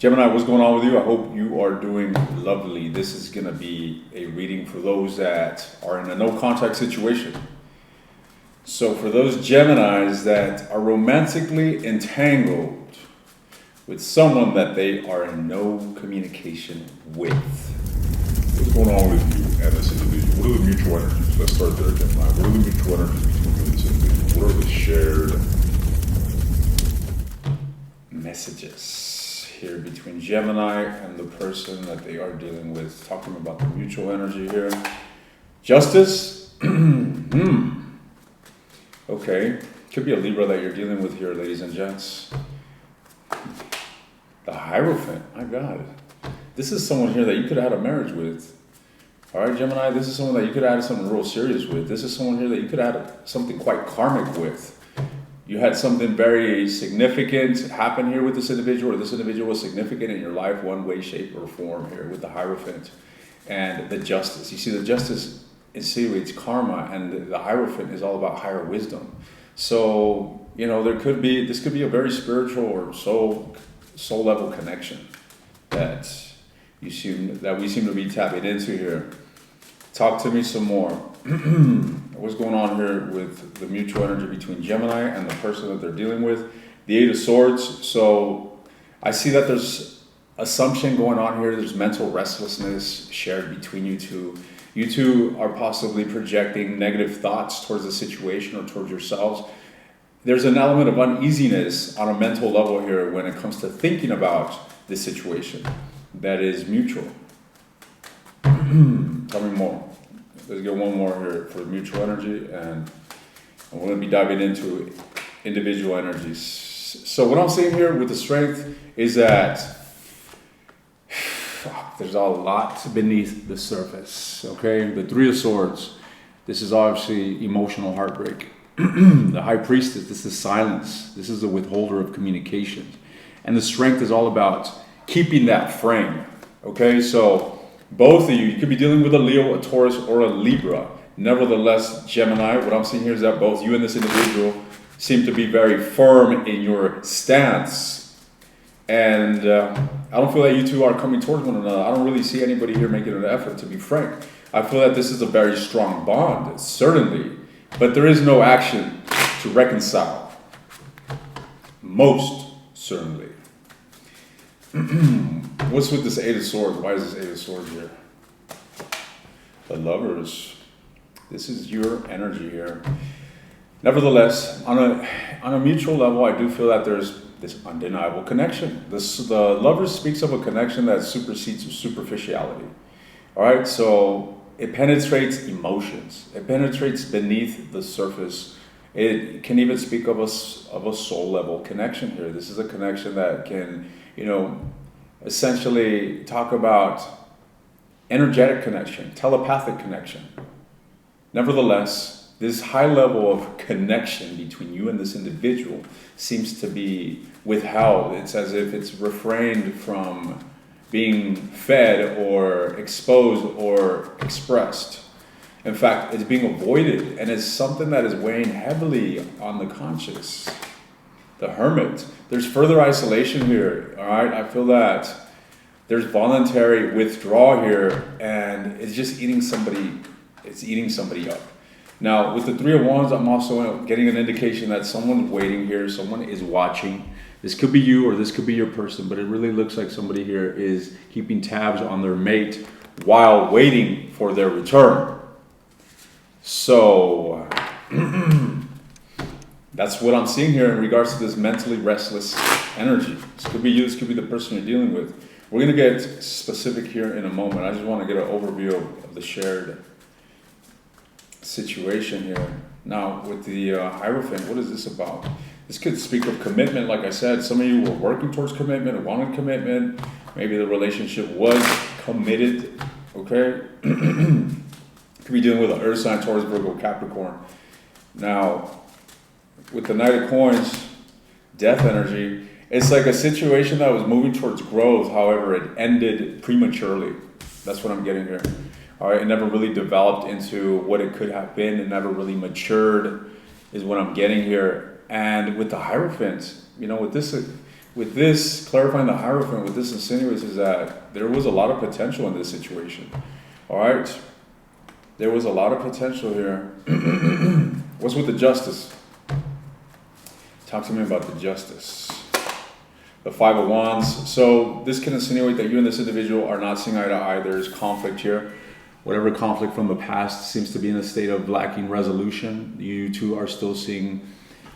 Gemini, what's going on with you? I hope you are doing lovely. This is going to be a reading for those that are in a no contact situation. So, for those Geminis that are romantically entangled with someone that they are in no communication with, what's going on with you and this individual? What are the mutual energies? Let's start there, Gemini. What are the mutual energies between you and this individual? What are the shared messages here between Gemini and the person that they are dealing with? Talking about the mutual energy here. Justice. Okay. Could be a Libra that you're dealing with here, ladies and gents. The Hierophant. My God. This is someone here that you could have had a marriage with. All right, Gemini, this is someone that you could have had something real serious with. This is someone here that you could have had something quite karmic with. You had something very significant happen here with this individual, or this individual was significant in your life, one way, shape, or form here with the Hierophant and the Justice. You see, the Justice insinuates karma, and the Hierophant is all about higher wisdom. So, this could be a very spiritual or soul level connection that we seem to be tapping into here. Talk to me some more. What's going on here with the mutual energy between Gemini and the person that they're dealing with? The Eight of Swords. So I see that there's assumption going on here. There's mental restlessness shared between you two. You two are possibly projecting negative thoughts towards the situation or towards yourselves. There's an element of uneasiness on a mental level here when it comes to thinking about this situation that is mutual. Tell me more. Let's get one more here for mutual energy, and we're going to be diving into individual energies. So what I'm seeing here with the Strength is that there's a lot beneath the surface, okay? The Three of Swords, this is obviously emotional heartbreak. The High Priestess, this is silence. This is the withholder of communication. And the Strength is all about keeping that frame, okay? So both of you could be dealing with a Leo, a Taurus, or a Libra. Nevertheless, Gemini, what I'm seeing here is that both you and this individual seem to be very firm in your stance. And I don't feel that you two are coming towards one another. I don't really see anybody here making an effort, to be frank. I feel that this is a very strong bond, certainly. But there is no action to reconcile. Most certainly. What's with this Eight of Swords? Why is this Eight of Swords here? The Lovers. This is your energy here. Nevertheless, on a mutual level, I do feel that there's this undeniable connection. The Lovers speaks of a connection that supersedes superficiality. All right, so it penetrates emotions. It penetrates beneath the surface. It can even speak of a soul level connection here. This is a connection that can, essentially talk about energetic connection, telepathic connection. Nevertheless, this high level of connection between you and this individual seems to be withheld. It's as if it's refrained from being fed or exposed or expressed. In fact, it's being avoided, and it's something that is weighing heavily on the conscious. The Hermit. There's further isolation here, all right? I feel that there's voluntary withdrawal here, and it's just eating somebody up. Now, with the Three of Wands, I'm also getting an indication that someone's waiting here, someone is watching. This could be you or this could be your person, but it really looks like somebody here is keeping tabs on their mate while waiting for their return. So that's what I'm seeing here in regards to this mentally restless energy. This could be you, this could be the person you're dealing with. We're going to get specific here in a moment. I just want to get an overview of the shared situation here. Now, with the Hierophant, what is this about? This could speak of commitment. Like I said, some of you were working towards commitment or wanted commitment. Maybe the relationship was committed, okay? Could be dealing with an Earth sign, Taurus, Virgo, Capricorn. Now, with the Knight of Coins, death energy, it's like a situation that was moving towards growth. However, it ended prematurely. That's what I'm getting here. All right, it never really developed into what it could have been. It never really matured, is what I'm getting here. And with the Hierophant, with with this, clarifying the Hierophant, with this insinuates is that there was a lot of potential in this situation. All right? There was a lot of potential here. What's with the Justice? Talk to me about the Justice. The Five of Wands. So this can insinuate that you and this individual are not seeing eye to eye. There's conflict here. Whatever conflict from the past seems to be in a state of lacking resolution. You two are still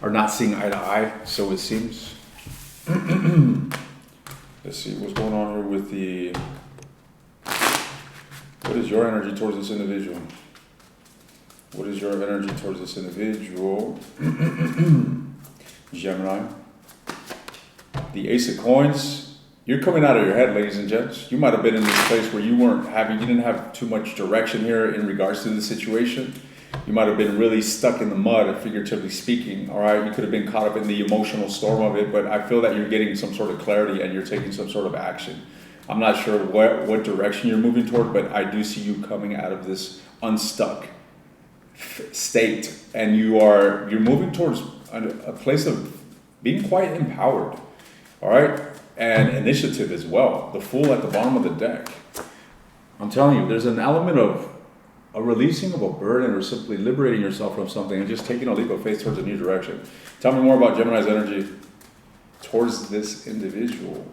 not seeing eye to eye, so it seems. Let's see what's going on here with the. What is your energy towards this individual? What is your energy towards this individual? Gemini. The Ace of Coins. You're coming out of your head, ladies and gents. You might have been in this place where you didn't have too much direction here in regards to the situation. You might have been really stuck in the mud, figuratively speaking. All right, you could have been caught up in the emotional storm of it, but I feel that you're getting some sort of clarity and you're taking some sort of action. I'm not sure what direction you're moving toward, but I do see you coming out of this unstuck state, and you're moving towards a place of being quite empowered. All right. And initiative as well. The Fool at the bottom of the deck. I'm telling you, there's an element of a releasing of a burden or simply liberating yourself from something and just taking a leap of faith towards a new direction. Tell me more about Gemini's energy towards this individual.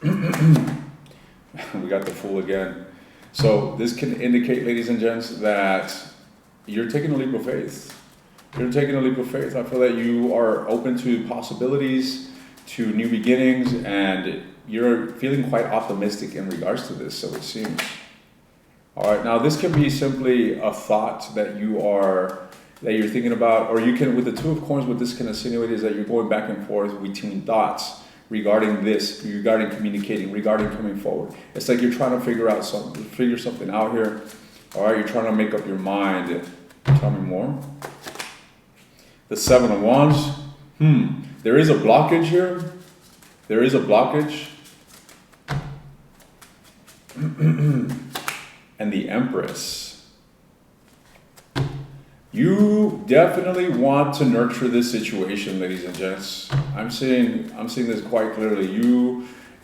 We got the Fool again. So this can indicate, ladies and gents, that you're taking a leap of faith. You're taking a leap of faith. I feel that you are open to possibilities, to new beginnings, and you're feeling quite optimistic in regards to this, so it seems. All right, now this can be simply a thought that you're thinking about, or you can, with the Two of Coins, what this can insinuate is that you're going back and forth between thoughts regarding this, regarding communicating, regarding coming forward. It's like you're trying to figure something out here. All right, you're trying to make up your mind. Tell me more. The Seven of Wands. There is a blockage here. There is a blockage. And the Empress. You definitely want to nurture this situation, ladies and gents. I'm seeing this quite clearly.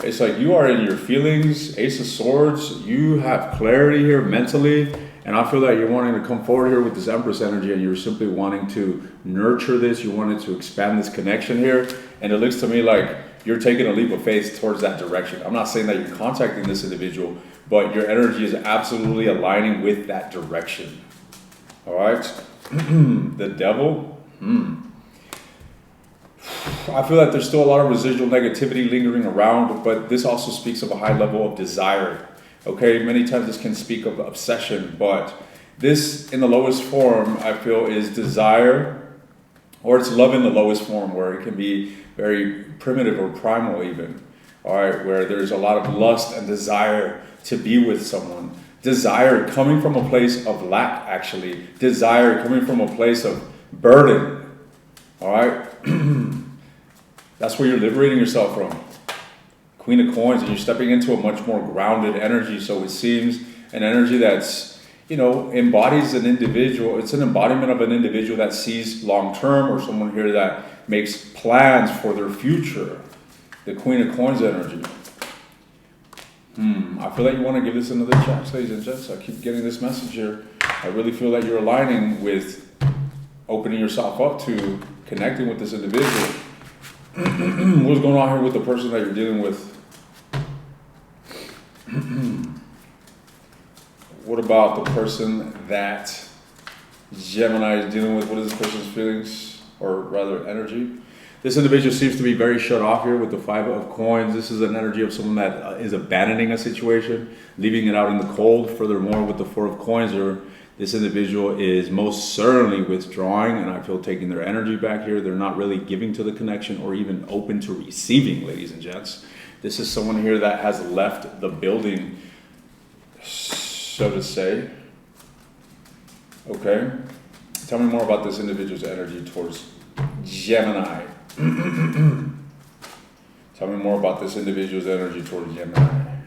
It's like you are in your feelings, Ace of Swords. You have clarity here mentally. And I feel that you're wanting to come forward here with this Empress energy, and you're simply wanting to nurture this. You wanted to expand this connection here. And it looks to me like you're taking a leap of faith towards that direction. I'm not saying that you're contacting this individual, but your energy is absolutely aligning with that direction. All right? The Devil. I feel that there's still a lot of residual negativity lingering around, but this also speaks of a high level of desire. Okay, many times this can speak of obsession, but this in the lowest form, I feel, is desire, or it's love in the lowest form, where it can be very primitive or primal even. All right, where there's a lot of lust and desire to be with someone. Desire coming from a place of lack, actually. Desire coming from a place of burden. All right? That's where you're liberating yourself from. Queen of Coins, and you're stepping into a much more grounded energy. So it seems an energy that's, embodies an individual. It's an embodiment of an individual that sees long term, or someone here that makes plans for their future. The Queen of Coins energy. I feel like you want to give this another chance, ladies and gents. I keep getting this message here. I really feel that you're aligning with opening yourself up to connecting with this individual. What's going on here with the person that you're dealing with? What about the person that Gemini is dealing with? What is this person's feelings, or rather energy? This individual seems to be very shut off here with the Five of Coins. This is an energy of someone that is abandoning a situation, leaving it out in the cold. Furthermore, with the Four of Coins, this individual is most certainly withdrawing, and I feel taking their energy back here. They're not really giving to the connection or even open to receiving, ladies and gents. This is someone here that has left the building, so to say. Okay. Tell me more about this individual's energy towards Gemini. Tell me more about this individual's energy towards Gemini.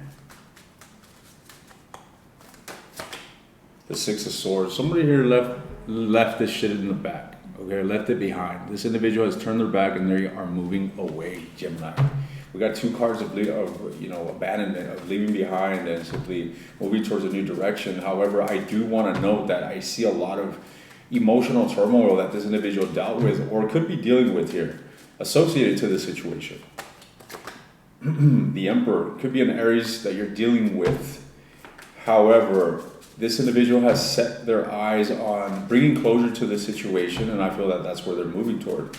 The Six of Swords. Somebody here left this shit in the back. Okay, left it behind. This individual has turned their back and they are moving away, Gemini. We got two cards of abandonment, of leaving behind and simply moving towards a new direction. However, I do want to note that I see a lot of emotional turmoil that this individual dealt with or could be dealing with here, associated to this situation. The Emperor could be an Aries that you're dealing with. However, this individual has set their eyes on bringing closure to this situation, and I feel that that's where they're moving toward.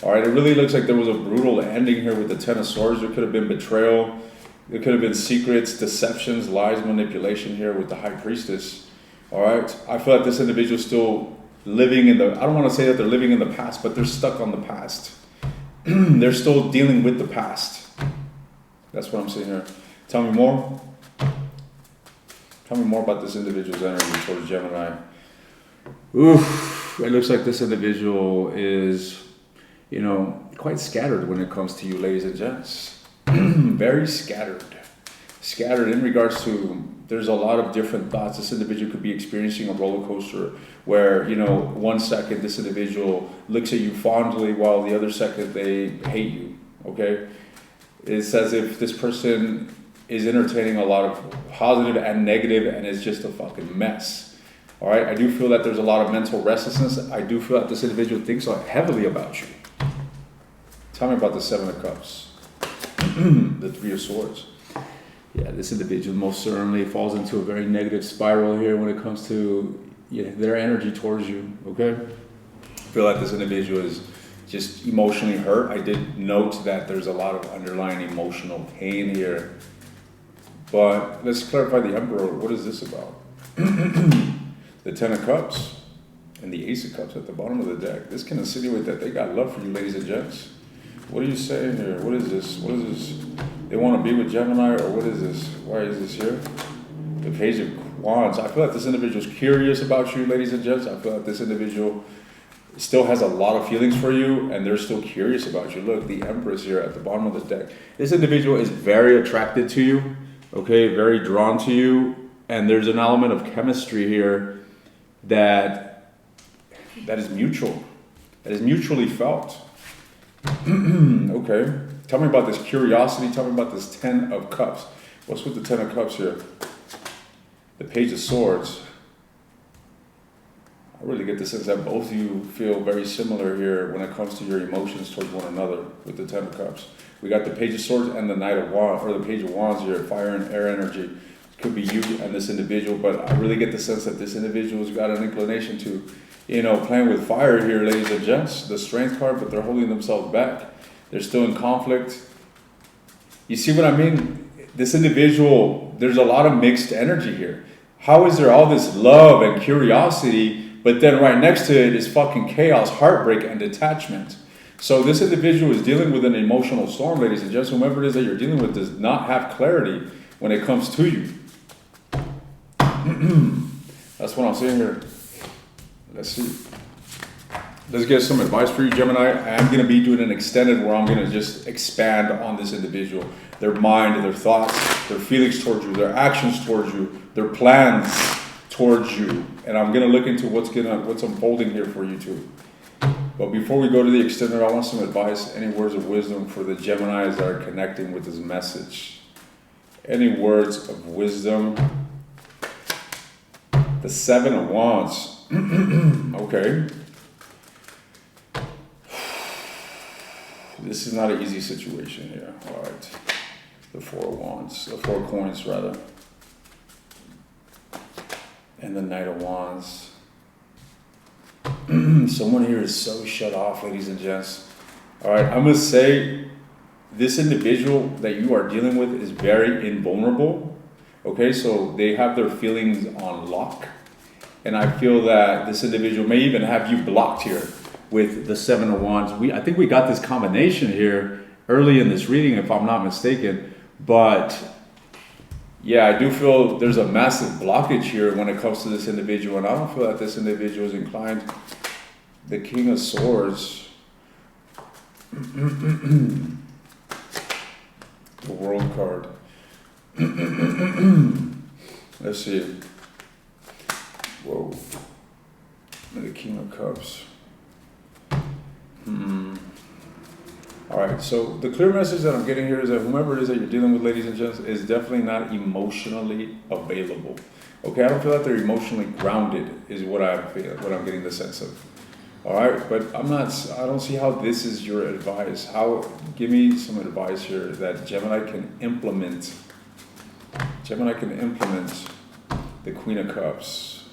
All right, it really looks like there was a brutal ending here with the Ten of Swords. There could have been betrayal. There could have been secrets, deceptions, lies, manipulation here with the High Priestess. All right, I feel like this individual is still living in the, I don't want to say that they're living in the past, but they're stuck on the past. They're still dealing with the past. That's what I'm saying here. Tell me more. Tell me more about this individual's energy towards Gemini. Oof, it looks like this individual is, quite scattered when it comes to you, ladies and gents. Very scattered. Scattered in regards to, there's a lot of different thoughts. This individual could be experiencing a roller coaster where, 1 second this individual looks at you fondly while the other second they hate you, okay? It's as if this person is entertaining a lot of positive and negative and is just a fucking mess. All right, I do feel that there's a lot of mental restlessness. I do feel that this individual thinks heavily about you. Tell me about the Seven of Cups, the Three of Swords. Yeah, this individual most certainly falls into a very negative spiral here when it comes to their energy towards you, okay? I feel like this individual is just emotionally hurt. I did note that there's a lot of underlying emotional pain here. But let's clarify the Emperor. What is this about? The Ten of Cups and the Ace of Cups at the bottom of the deck. This can insinuate that they got love for you, ladies and gents. What are you saying here? What is this? What is this? They want to be with Gemini, or what is this? Why is this here? The Page of Wands. I feel like this individual is curious about you, ladies and gents. I feel like this individual still has a lot of feelings for you, and they're still curious about you. Look, the Empress here at the bottom of the deck. This individual is very attracted to you, okay, very drawn to you, and there's an element of chemistry here that is mutual, that is mutually felt. Okay, tell me about this curiosity. Tell me about this Ten of Cups. What's with the Ten of Cups here? The Page of Swords. I really get the sense that both of you feel very similar here when it comes to your emotions towards one another with the Ten of Cups. We got the Page of Swords and the Knight of Wands, or the Page of Wands here, fire and air energy. It could be you and this individual, but I really get the sense that this individual's got an inclination to, playing with fire here, ladies and gents. The Strength card, but they're holding themselves back. They're still in conflict. You see what I mean? This individual, there's a lot of mixed energy here. How is there all this love and curiosity, but then right next to it is fucking chaos, heartbreak, and detachment? So this individual is dealing with an emotional storm, ladies and gents. Whomever it is that you're dealing with does not have clarity when it comes to you. That's what I'm saying here. Let's see. Let's get some advice for you, Gemini. I am going to be doing an extended where I'm going to just expand on this individual. Their mind, their thoughts, their feelings towards you, their actions towards you, their plans towards you. And I'm going to look into what's unfolding here for you too. But before we go to the extended, I want some advice, any words of wisdom for the Geminis that are connecting with this message. Any words of wisdom? The Seven of Wands. Okay. This is not an easy situation here. All right. The Four of Wands. The Four of Coins, rather. And the Knight of Wands. Someone here is so shut off, ladies and gents. All right, I'm going to say this individual that you are dealing with is very invulnerable. Okay, so they have their feelings on lock. And I feel that this individual may even have you blocked here with the Seven of Wands. I think we got this combination here early in this reading, if I'm not mistaken. But yeah, I do feel there's a massive blockage here when it comes to this individual. And I don't feel that this individual is inclined. The King of Swords. The World card. Let's see. Whoa. And the King of Cups. All right, so the clear message that I'm getting here is that whomever it is that you're dealing with, ladies and gents, is definitely not emotionally available. Okay, I don't feel that they're emotionally grounded, is what I feel, what I'm getting the sense of. All right, but I don't see how this is your advice. Give me some advice here that Gemini can implement. Gemini can implement the Queen of Cups.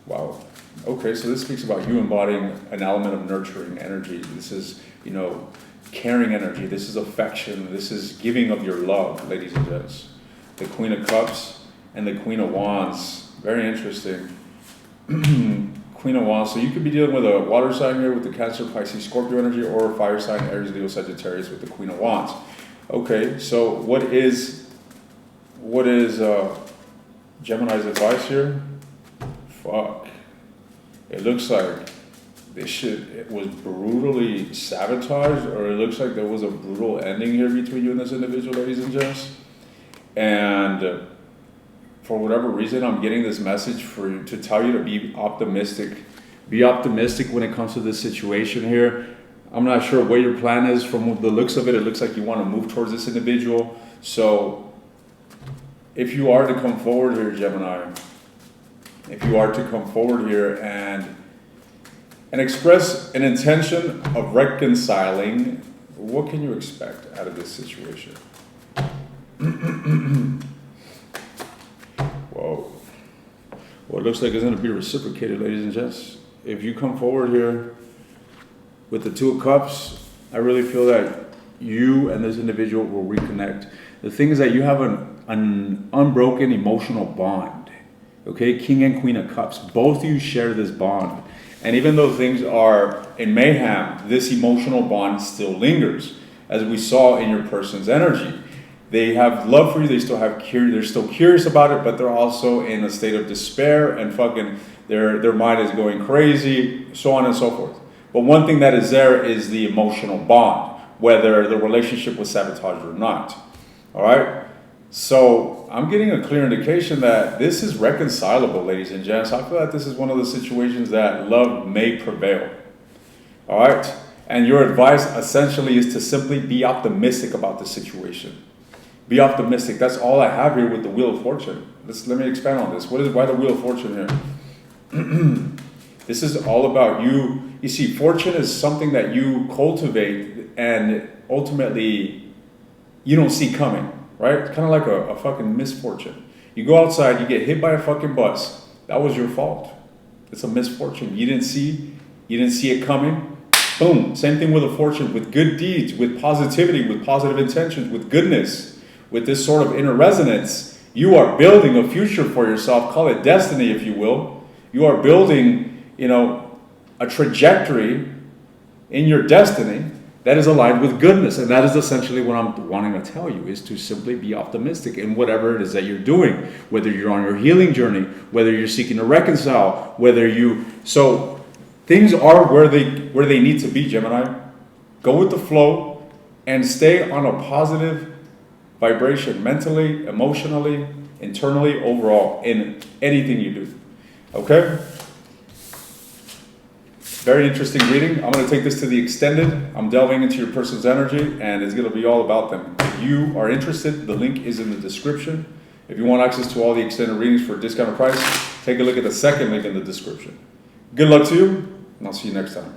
Wow. Okay, so this speaks about you embodying an element of nurturing energy. This is, caring energy. This is affection. This is giving of your love, ladies and gents. The Queen of Cups and the Queen of Wands. Very interesting. Queen of Wands. So you could be dealing with a water sign here with the Cancer, Pisces, Scorpio energy, or a fire sign, Aries, Leo, Sagittarius with the Queen of Wands. Okay, so what is Gemini's advice here? Fuck. It looks like it was brutally sabotaged, or it looks like there was a brutal ending here between you and this individual, ladies and gents. And for whatever reason, I'm getting this message to tell you to be optimistic. Be optimistic when it comes to this situation here. I'm not sure what your plan is. From the looks of it, it looks like you want to move towards this individual. So if you are to come forward here, Gemini, if you are to come forward here and express an intention of reconciling, what can you expect out of this situation? Whoa. Well, it looks like it's going to be reciprocated, ladies and gents. If you come forward here with the Two of Cups, I really feel that you and this individual will reconnect. The thing is that you have an unbroken emotional bond. Okay, King and Queen of Cups. Both of you share this bond. And even though things are in mayhem, this emotional bond still lingers, as we saw in your person's energy. They have love for you. They're still curious about it, but they're also in a state of despair and fucking their mind is going crazy, so on and so forth. But one thing that is there is the emotional bond, whether the relationship was sabotaged or not. All right. So I'm getting a clear indication that this is reconcilable, ladies and gents. I feel like this is one of the situations that love may prevail. All right. And your advice essentially is to simply be optimistic about the situation. Be optimistic. That's all I have here with the Wheel of Fortune. Let me expand on this. Why the Wheel of Fortune here? This is all about you. You see, fortune is something that you cultivate and ultimately you don't see coming, right? It's kind of like a fucking misfortune. You go outside, you get hit by a fucking bus. That was your fault. It's a misfortune. You didn't see it coming. Boom. Same thing with a fortune, with good deeds, with positivity, with positive intentions, with goodness. With this sort of inner resonance, you are building a future for yourself. Call it destiny, if you will. You are building, a trajectory in your destiny that is aligned with goodness. And that is essentially what I'm wanting to tell you, is to simply be optimistic in whatever it is that you're doing, whether you're on your healing journey, whether you're seeking to reconcile, so things are where they need to be, Gemini. Go with the flow and stay on a positive vibration, mentally, emotionally, internally, overall, in anything you do. Okay? Very interesting reading. I'm going to take this to the extended. I'm delving into your person's energy, and it's going to be all about them. If you are interested, the link is in the description. If you want access to all the extended readings for a discounted price, take a look at the second link in the description. Good luck to you, and I'll see you next time.